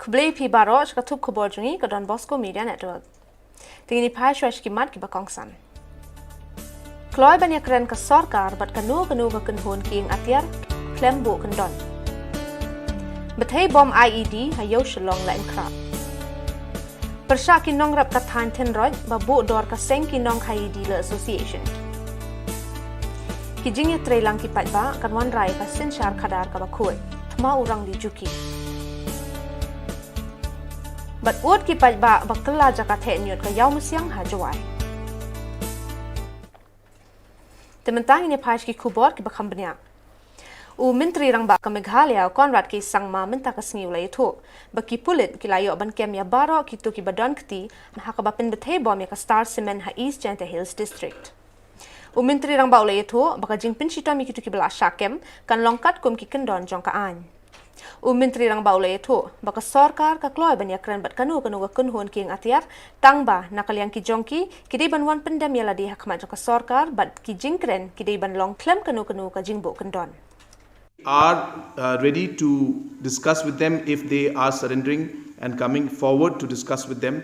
Kebeli pi baroj katup khubor jungi ke Don Bosco Media Network. Tingini pai shwash kimat ki bakongsan. Kloy banyak keren ke sorkar bat kanu ke kenhun ki ing atiar klem bu kendon. Betai bom IED hayo Shillong la krap. Persya ki nong rap kathan tenroj babu dor ka seng ki nong IED la association. Ki jingya trailang ki patba kan wan rai ka sinshar khadar ka bakoi. Thma urang di juki. Bat uat ki patba bakla jakat henyut ka yaw musyang hajwai. Tementang ini paish ki khubor ki bakhambnya. U menteri rang ba ka Meghalaya Konrad ki sangma minta ka sngiu la itu. Baki pulit ki layo ban kem ya baro ki tu ki badon kti ha ka bapin bethe bom ya ka Star Cement ha East Janta Hills District. U menteri rang ba la itu baka jing pinchito mi ki tu ki bala shakem kan longkat kum ki kendon jong ka an. U menteri rang baula itu baka sorkar ka kloy banyak keren bat kanu ga kunhun ki atiar tangba nakaliang ki jongki kidai ban wan pendam yala di hakmat ka sorkar bat ki jingkren kidai ban long klem kanu ka jingbo kendon are ready to discuss with them if they are surrendering and coming forward to discuss with them,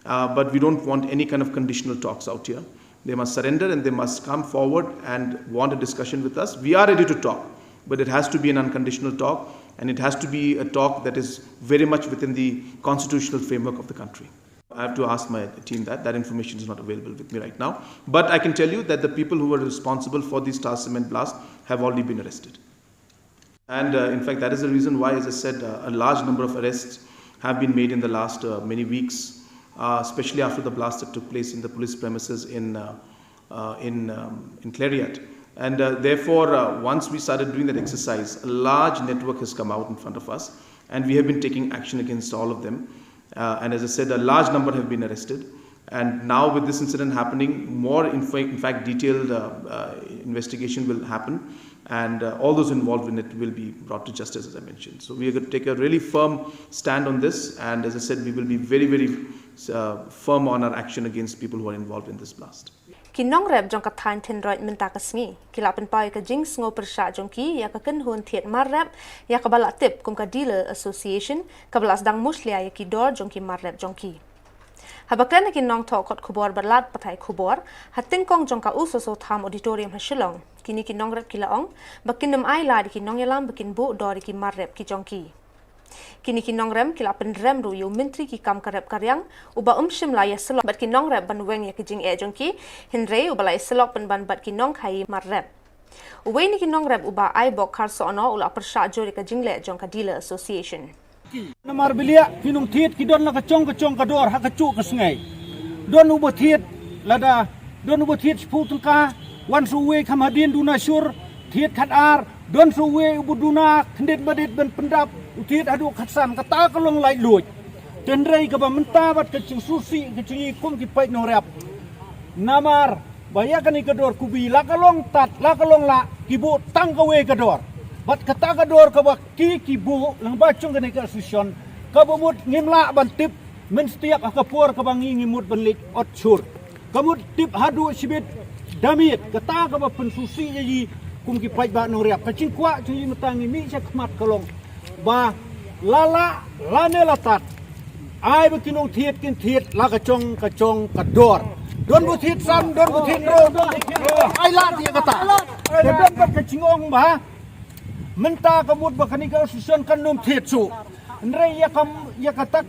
but we don't want any kind of conditional talks out here. They must surrender and they must come forward and want a discussion with us. We are ready to talk, but it has to be an unconditional talk. And it has to be a talk that is very much within the constitutional framework of the country. I have to ask my team that information is not available with me right now. But I can tell you that the people who were responsible for the Star Cement blast have already been arrested. And in fact, that is the reason why, as I said, a large number of arrests have been made in the last many weeks, especially after the blast that took place in the police premises in Clariat. And therefore, once we started doing that exercise, a large network has come out in front of us, and we have been taking action against all of them. And as I said, a large number have been arrested. And now with this incident happening, more in fact detailed investigation will happen, and all those involved in it will be brought to justice, as I mentioned. So we are going to take a really firm stand on this, and as I said, we will be very, very firm on our action against people who are involved in this blast. Ki nong rep jong ka than ten roi minta ka sngi ki la pen pai ka jing sngo persya jong ki ya ka ken hun thiet mar rep ya ka bala tip kum ka dealer association ka balas dang muslia ya ki dor jong ki mar rep jong ki habakren ki nong tho kot khubor balat pathai khubor hating kong jong ka uso tham auditorium ha Shillong kini ki nong rep ki laong bakin nam ai la ki nong yalam bakin bu dor ki mar rep ki jong ki kini ki nong rem ki la pen rem ru yu menteri ki kam karep karyang uba shim la ya selok bat ki nong rep ban weng ya ki jing e jong ki hinre uba la selok pen ban bat ki nong khai mar rep uwe ni ki nong rep uba ai bok khar so no ula persya jori ka jingle jong ka dealer association namar bilia ki nong thiet ki don la ka chong ka dor ha ka chu ka sngai don uba thiet lada don uba thiet putul ka wan su we khamadin duna sur thiet khat ar don su we ubu duna khndet badit ben pendap utiet adu khatsam kata kalong lai luj tenrei ka ba menta bat ka ching susi ka chingi kum ki pai no rap namar bayakan ka dor kubi la kalong tat la kalong la kibu tang ka we ka dor bat kata ka dor ka ba ki bu lang ba chung ka ni ka susion ka ba mut ngimla ban tip men setiap ka por ka bangi ngimut ban lik ot chur kamut tip hadu sibit damit kata ka ba pen susi ji kum ki pai ba no rap ka ching kwa chingi matangi mi sa khmat kalong ba lala lane latat ai ba kinong thiet kin thiet la ka chong ka dor don bu thiet sam don bu thiet ro ai la ti ka ta de don ba ka chingong ba menta ka mut ba kani ka susun kan nom thiet su nre ya kata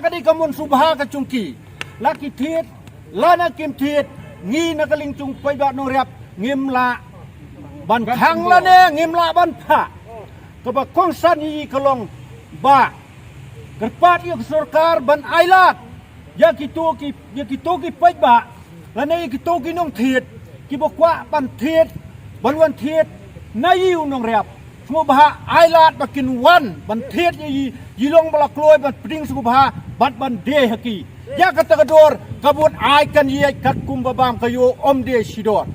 ka di kamun subha ka chungki la ki thiet la na kim thiet ngi na ka ling chung pai ba no rap ngim la ban khang la ne ngim la ban pha kaba kongsan yi kalong ba kerpat yu sarkar ban ailat ya kitoki pai ba lane kitoki nong thiet ki bokwa ban thiet ban wan thiet na yu nong rap smo ba ailat bakin wan ban thiet yi long bala kloi ban pring su ba ban de haki ya katador kabut ai kan yi kat kum babam kayo om de sidor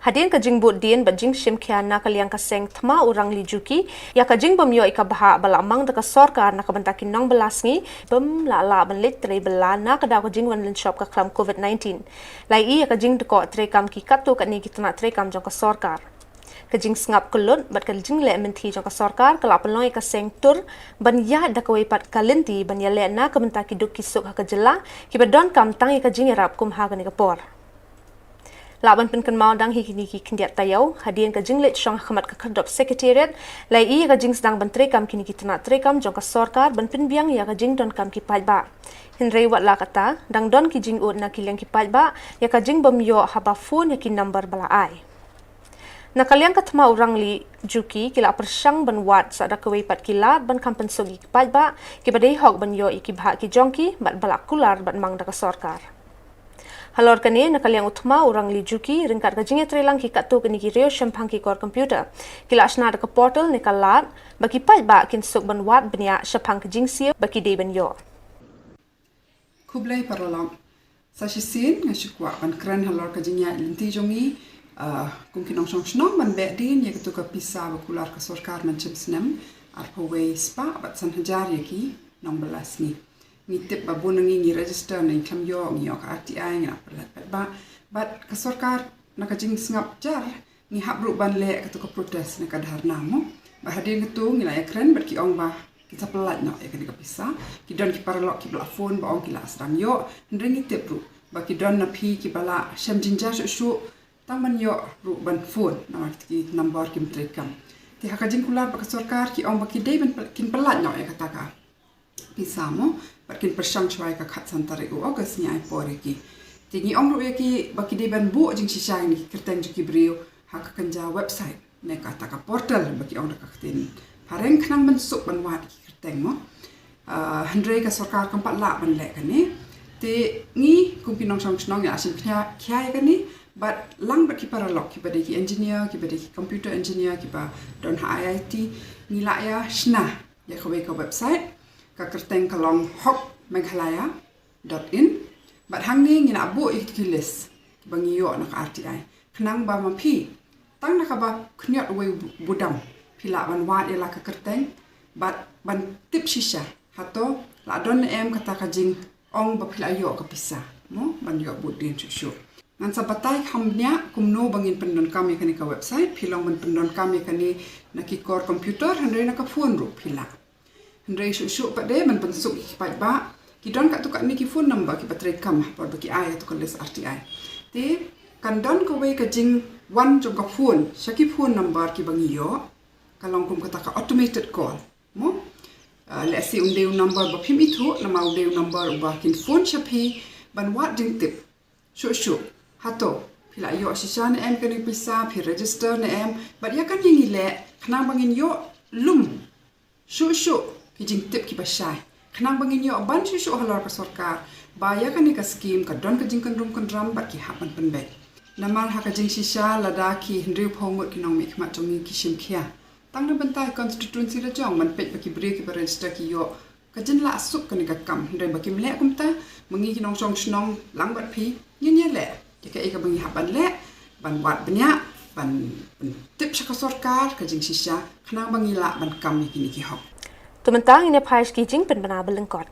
Hadin ka jingbut dien ba jing shim kya nakaliang ka seng thma urang lijuki ya ka jingbom yo ika baha bala mang da ka sorkar na ka bantakin nong belasngi bem la ban lit tre bala na ka da ka jingwan lin shop ka klam covid-19 lai i ya ka jing ko tre kam ki katto ka ni kitna tre kam jong ka sorkar Ka jing ngap kelut bat ka jing le menti jong ka sarkar ka la peloi ka seng tur ban ya da ka pat kalenti ban ya le na ka menta ki duk ki suk ha ka jela ki ba don kam tang ka jing rap kum ha ka ni ka por. Laban pen kan mau dang hikini ki kindiat tayau hadian ka jinglet shong khamat ka khadop secretariat lai I ka jing sedang ban kam kini ki tana kam jong ka sarkar ban pen biang ya ka jing don kam ki ba hinrei wat la kata dang don ki jing ud na ki leng ki ba ya ka jing bam yo haba phone ya ki number bala ai nakaliang ka thma urang li juki kila persang ban wat sa da kawai pat kilat ban kampen sogi ki ba ki badai hok ban yo ki bha ki jongki bat bala kular bat mang da ka sarkar. Halor kane nakaliang utma orang li juki ringkat ka jinge trelang ki katu kini ki reo shampang ki kor komputer kila asna da ka portal ne kalat baki ba kin sok ban wat benya shampang ki jingsia baki de ban yo Kublai parolang sa shisin nga shikwa ban kran halor ka jingya linti jongi kung kinong shong ban be din ya ka pisa ba kular ka sarkar man chimsnem arpaway spa bat san hajar yaki nong balas ni ni tip ba bunangi ni register na income yo ngi ka RTI nga pelat ba but ka sarkar na ka jing ngap jar ni habru ban le ka protest na ka dharna mo ba hadin tu ngi la ekran bat ki ong ba kita pelat na ya ka pisa ki don ki paralok ki bla phone ba ong ki la asram yo ndrengi tip ru ba ki don na phi ki bala sham jinja shu tang man yo ru ban phone na ki number ki mtrekam ti ha ka jing kular ba ka sarkar ki ong ba ki de ban kin pelat na ya ka ka pisa mo kin persang chwai ka khat santare u august ni ai pore ki tingi ong ru ki baki de ban bu jing shisha ni kerteng ki brio ha ka kanja website ne ka ta ka portal baki ong ka khatin pareng khnang ban suk ban wat ki kerteng mo handre ka sarkar kam pat la ban le ka ni te ngi kum pinong sang snong ya sim kya ka ni but lang ba ki para lok ki ba de ki engineer ki ba de ki computer engineer ki ba don IIT ni la ya shna ya ka website ka kerteng kalong hok meghalaya.in but hang ni ngina abu ikilis bangi yo na ka RTI khnang ba mapi tang na ka ba khnyat we budam pila ban wat ela ka kerteng but ban tip shisha hato la don em kata ka jing ong ba pila yo ka pisa mo ban yo budin chu ngan sa batai khamnya kumno bangin pendon kami kani ka website pilong ban pendon kami kani na ki core computer handre na ka phone ru pila handre shu pa de man pensuk ki ba ki don ka tu ka ni ki phone number ki patre kam par ba ki ai tu ka les RTI te kan don ko we ka jing wan jong ka phone shaki phone number ki bangi yo kalong kum kata ka automated call mo let's say unde number ba phim itu na ma unde number ba kin phone shapi ban wat jing tip shu hato pila yo shishan em kan pisa phi register na em but ya kan yingi le khna bangin yo lum shu ki jing tip ki basai khnang bangin yo ban shu halor ka sarkar ba ya kan ka scheme ka don ka jing kan rum kan ram ba ki hapan pen be namal ha ka jing shisha lada ki hndri phomut ki nong mi khma chongi ki sim khia tang na bantai constituency la jong man pet ba ki break ki register ki yo ka jin la suk kan ka kam hndri ba ki mle kumta mangi ki nong song snong lang bat phi yin le ka e ka bangi hapan le ban wat bnya ban tip ka sarkar ka jing shisha khnang bangi la ban kam ni ki hok Tumentang ini pais ki jing pen bana belengkot.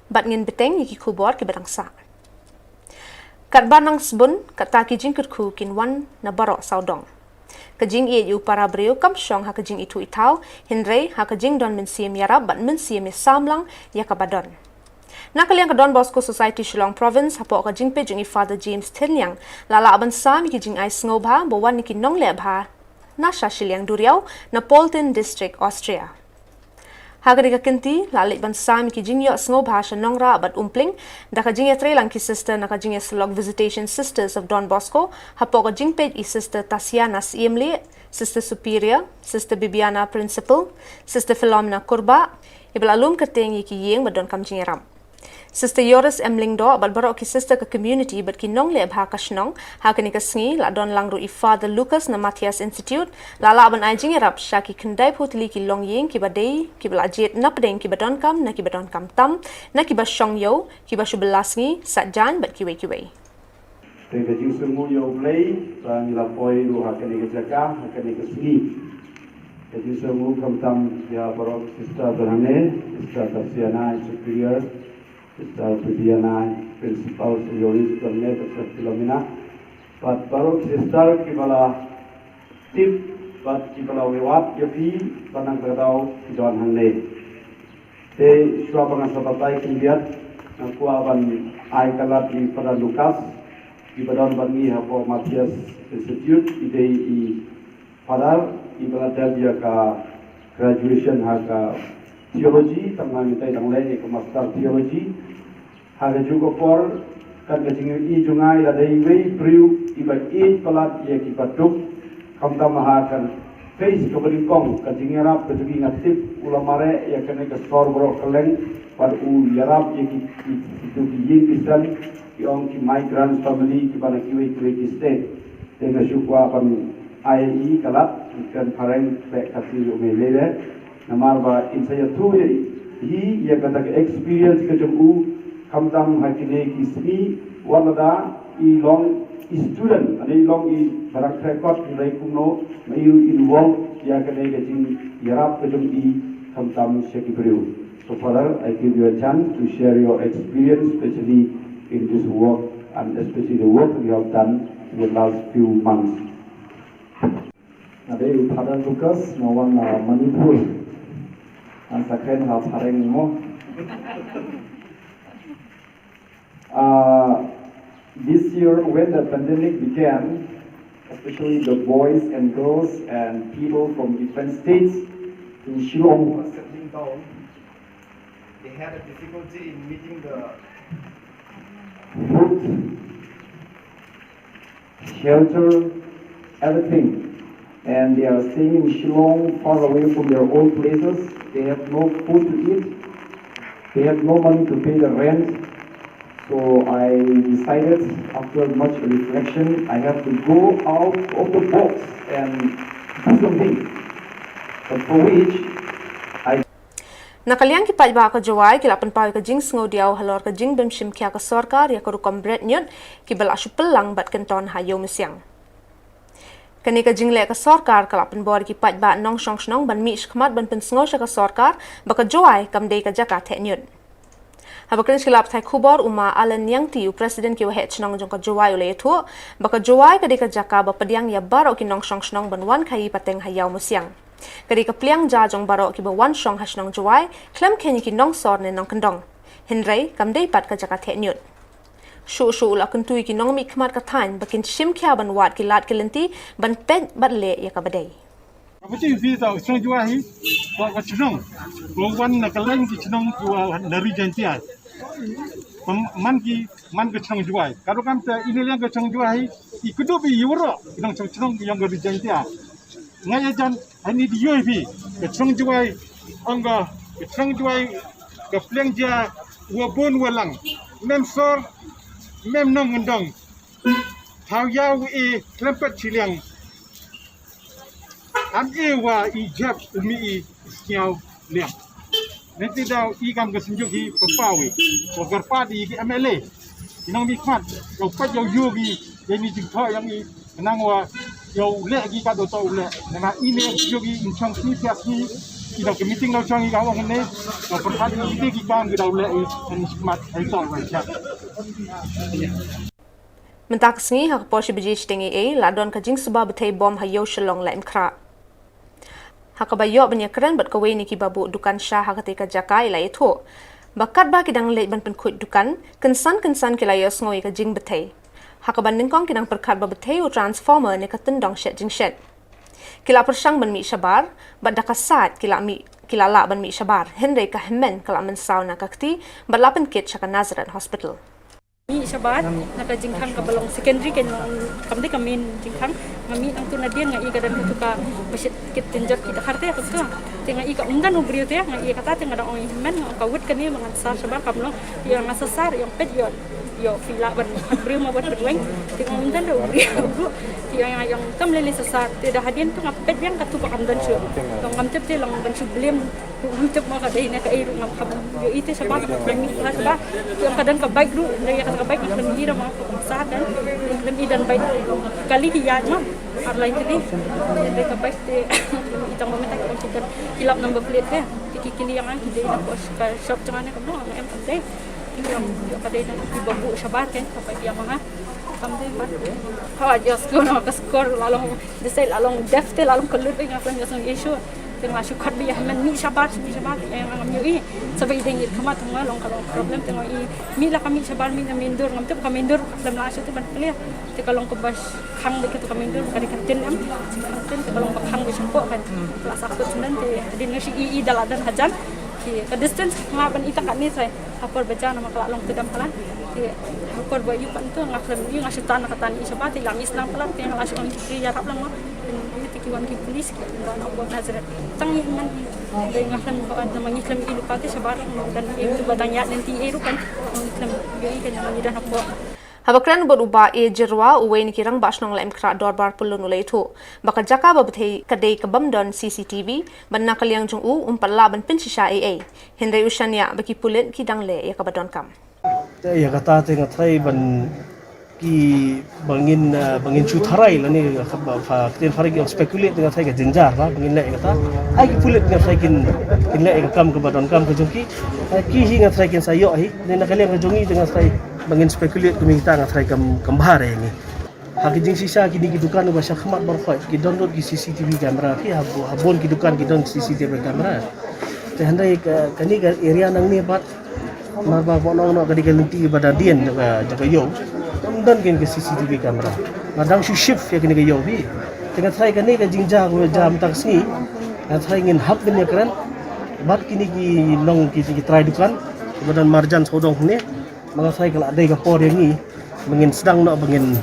bat ngin beteng yiki Khubor ki berangsa. Kat banang sebun kat taki jing ku kin wan na barok saudong. Kajing yu para breu kam syong ha kajing itu itau hinrei ha kajing don mensiam yarab bat mensiam samlang ya kabadon. Nakaliang ka Don Bosco Society Shillong Province hapo ka jingpe jungi Father James Tenliang lala aban sam ki jing ai sngoba bowan ni ki nongle bha nasha Shillong Duriau na Polten District Austria. Hagari ka kenti lalik ban sam ki jing yo sngoba sha nongra abat umpling da ka jing trelang ki sister na ka jing Slog Visitation Sisters of Don Bosco hapo ka jingpe i sister Tasiana Siemle, Sister Superior, Sister Bibiana Principal, Sister Philomena Kurba ibalalum kerteng ki yeng badon kam jing ram. Sister Yoris Emlingdo abal barok ki sister ke community bat ki nong le bha kashnong ha kani ka sngi la don langru i Father Lucas na Matthias Institute la la ban ajing rap shaki kendai putli ki long yeng ki badei ki bala jet na pedeng ki badon kam na ki badon kam tam na ki ba shong yo ki ba shubelasngi satjan bat ki wei Te ka jisu mu yo play ta ni la poi ru ha kani ka jaka ha kani ka sngi ka jisu mu kam tam ya barok sister berhane sister Tasiana Superior Sister Bibiana Principal Yoris Pernet Sister Philomena but barok sister kibala tip but kibala wewat yapi panang kadau don hanne te shwa banga sabatai kimbiat aku aban ai kalat di pada Lukas ibadon bangi hapo Matthias Institute idei I padar ibada dia ka graduation ha ka theology tangga mitai tanglai ke master theology haga juga por kan kajing I jungai la dei wei priu iba I palat ye ki patuk kamta mahakan face ke belingkong kajing rap kajing ngatip ulamare ya kene ke sor bro keleng par u yarap ye ki itu ki yin pisan ki ong ki migrant family ki bana ki wei ki state dengan syukwa pan IE kalat kan pareng pe kasih umelele namar ba insaya tu hi ya kata ke experience ke jemu kamdam hakine ki smi walada I long student ane long I barak record nilai kuno mayu involve ya kene ke jing yarap ke jemu kamdam sheki brio. So father, I give you a chance to share your experience, especially in this work and especially the work you have done in the last few months. Nade Father Lucas no one Manipur. And second half pareng mo. This year when the pandemic began, especially the boys and girls and people from different states in Shillong were settling down, they had a difficulty in meeting the food, shelter, everything. And they are staying in Shillong, far away from their own places. They have no food to eat. They have no money to pay the rent. So I decided, after much reflection, I have to go out of the box and do something. But for which I Nakaliang ki pajba ka jawai ki lapan pawi ka jing sngo diaw halor ka jing bem shim kya ka sarkar ya ka rukam bret nyot ki bala pelang bat kenton hayo mesyang. Kani ka jingle ka sarkar kalapan bor ki pajba nong shong shnong ban mi shkmat ban pen sngo ka sarkar baka jawai kam dei ka jaka the nyot. Habakrin skilap thai Khubor uma alan yang tiu president ki wahet chnong jong ka jawai ule thu baka jawai ka dei ka jaka ba padiang ya baro ki nong shong shnong ban wan khai pateng hayaw mesyang. Kari ka pliang ja jong baro ki ba wan shong hashnong jawai klem keni ki nong sor ne nong kendong hinrei kam dei pat ka jaka the nyot. Shu la kuntui ki nong mi khmat ka thain bakin shim kya ban wat ki lat kelenti ban pet bat le ya ka badai. Apa sih visa strong jua hi? Wa ka chnong. Wan na kaleng ki chnong jua dari jantian. Man ka chnong jua. Karo kam ta ini yang ka chnong jua hi ikudu bi euro nong chnong yang dari jantian. Ngai jan ani di UAV ka chnong jua angga chnong jua ka pleng ja wa bon walang. Mem sor mem nong ndong. How yaw klempet chiliang. Am wa ijab umi skiau liang. Nanti dah ikam kesenjuk hi pepawi. Berpa di MLA. Inang mikmat. Kau pat yang yogi yang ni jingkau yang ni nang wa yang lek gi ka do tau lek. Nama ini yogi inchong si tiap ni kita ke meeting lau chang ikawang ini lau perhati meeting kita kita ulai ini smart itu macam Mentak sengi hak porsi bejis tengi ladon ka jing sebab betai bom hayo Shillong la imkra. Hak bayo banya keren bat kawe ni ki babu dukan syah hak ka jakai la itu. Bakat ba kidang leit ban penkut dukan kensan kilayos ngoi ka jing betai. Hak ban ningkong kidang perkat ba betai u transformer ni ka tendong shet jing shet. Kila persang ban mi syabar bat dakasat kila la ban mi syabar henry ka hemen kala mensau na kakti bat lapen kit syaka Nazareth Hospital. Mi sabat naka jingkhang ka balong secondary ken kamde kamin jingkhang ngami ang tunadian nga i gadan tu ka basit kit tinjat kita kharte ka tu tinga i ka undan ubrio te nga i kata tinga da oi men ka wut kani mangan sar sabar kamlo yang ngasasar yang pet yo fila ban ubrio ma ban berweng tinga undan do ubrio yang kam lele sasar te da hadien tu ngapet yang ka tu ka amdan su long ngamcep te long ban su blem ngapcep ma ka dei na ka i ngam kham yo ite sabat ka mi sabat yang kadang ka baik ru ka baik iklim hira ma sa kan iklim idan baik kali hiyan ma arlain tadi de ka baik te itang momenta ka kita kilap number plate te kikili yang ang hindi na po ka shop jangan ka mo ang empate yung kadai na ibabu sabat kan kapag yang mga kamde ba ha just go na ka score lalong decide lalong defte lalong kelut nga kan yung issue tengah syukur biar men mi sabar yang ngam yui sabai dengir khamat ngah long kalau problem tengah i mi la kami sabar mi ngamindur ngam tu kamindur dalam lasu tu ban clear te kalong ke bas khang de tu kamindur kan kantin am kantin te kalong khang de sempo kan kelas aku senan te di nasi i daladan hajan ke distance ngaban ita kan ni sai apor baca nama kala long tudam kalan te apor bayu kan tu ngaklam i ngasutan katan i sabar te lang islam kalan te lasu on ki ya tap lang kiwan ki polis ki dan apa Nazareth tangi man dai ngaklam ko ad mangiklam ilu pati sabarang dan itu badanya nanti eru kan ngiklam yoi kan mangidan apa Habakran beruba jerwa uwe ni kirang basnong la imkra dorbar pulun ulai tu baka jaka babthei kadai kabam don CCTV banna kalyang jung u umpalla ban pinsisha AA Henry Ushanya baki pulit ki dangle ya kabadon kam ya kata tengah thai ban ki bangin cutharai lani fa kten farik yang speculate dengan saya ke jenjar lah bangin le kata ai pulit dengan saya kin le kam ke badan kam ke jongki ki hinga saya kin sayo hi ni nak kalian ke jongi dengan saya bangin speculate ke minta dengan saya kembar ni hak jing sisa ki dukan ba syakmat barkhoi ki download ki CCTV kamera ki habon ki dukan ki don CCTV kamera te handai kani area nang ni bat ma ba bonong no kadi kelenti pada dien jaga yo dan ke CCTV kamera madang su shift ya kini ke yo bi tengah try kani ke jingja ko jam taksi na try ngin hak ni kran bat kini ki long ki try dukan badan marjan sodong ni mga try kala dai ka por ni mengin sedang no bangin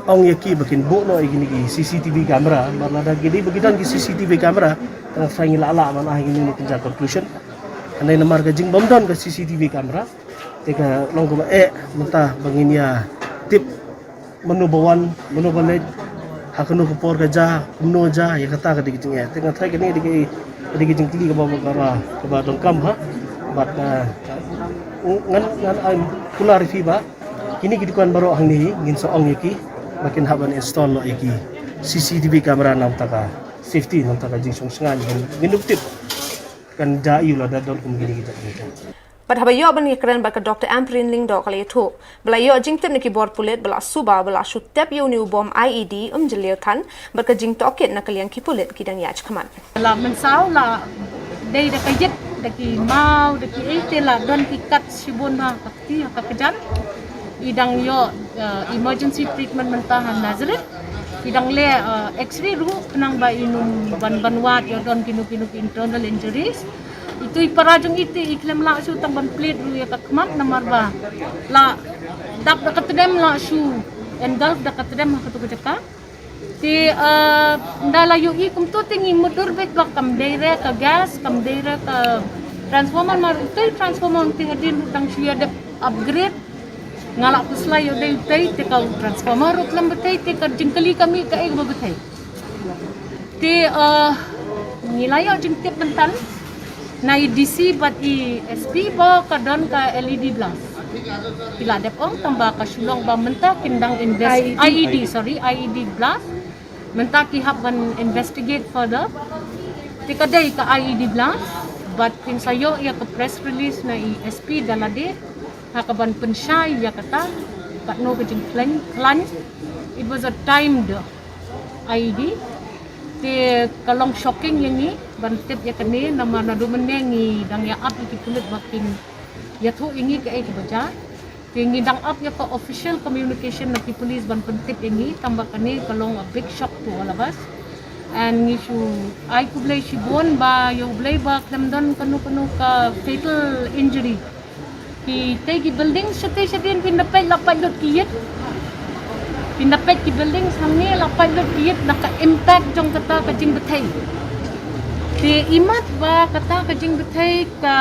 ong yaki bakin bu no kini ki CCTV kamera marada gidi begitan ki CCTV kamera tengah try ngila ala mana ini ni kerja conclusion andai namar ke jing bomdon ke CCTV kamera teka long ko mentah bangin ya tip menubawan hakunu kupor kerja menuja ya kata ke dikit ya tengah try kini dikit kili ke bawah ke badong kam ha bat ngan kula rifi ba kini kidukan baru hang ni ngin soong yaki makin haban install lo yaki CCTV kamera nam taka safety nam taka jing song sengan ngin tip kan jai lah dadon kum gini kita Pada habayo ban ngikran ba ka Dr. Amprin Ling dok kali tu. Belayo jingtep ni keyboard pulit bela suba bela shutep yo ni bom IED jelio tan ba ka jing toket na kalian ki pulit kidang yach kaman. La mensau la dei da kajet da ki mau da ki ite la don ki kat sibun ma kakti ka kejan. Idang yo emergency treatment mentahan Nazareth. Idang le x-ray ru kenang ba inum ban-banwat yo don kinu internal injuries. Itu iparajung itu iklim la su tang ban plate ru ya kakmat namar ba la dap da katdem la su engulf da katdem ha tu kejaka ti ndala yu i kum tu tingi motor bek ba kam deire ka gas kam deire ka transformer mar tu transformer ti hadin tang su ya de upgrade ngala puslai yo de tai te ka transformer ru klam betai te ka jingkali kami ka ek ba betai ti nilai yo jingtip bentan na DC bat SP ba kadon ka LED blast pila depong tambah ka Shillong ba menta kindang invest IED blast menta ki hab ban investigate further Tikadai ka IED blast, but pinsayo ya ka press release na SP dalade, hakaban pensyay ya kata, but no kajing klan. It was a timed IED. Te kalong shocking yang ni, bantip ya kene nama nadu menengi dang ya up iki kulit bakin ya thu ingi ke baca. Te ngi dang up ya ka official communication na ki police ban pentip ingi tambah kene kalong a big shock to all of us. And issue I could play shibon ba yo play ba klamdon kanu ka fatal injury. Ki tegi building shate pindapat lapat dot kiyet. Pindapat ki building samne lapat dot kiyet naka impact jong kata kajing betai. Te imat ba kata kajing betai ka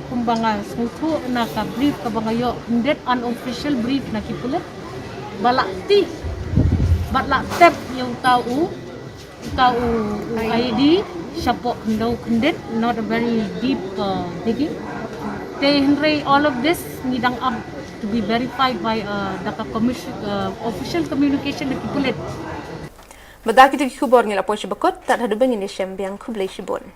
kumbanga smutu na ka brief ka bangayo hundred unofficial brief na ki pulit. Balakti batla tep yung tau ID siapa kendau kendit, not a very deep digging. They Henry all of this nidang up to be verified by the commission official communication na kipulit. Badaki tu Khubor ngila po siya bakot, tak ada bangin ni siyang biang kublay sibon.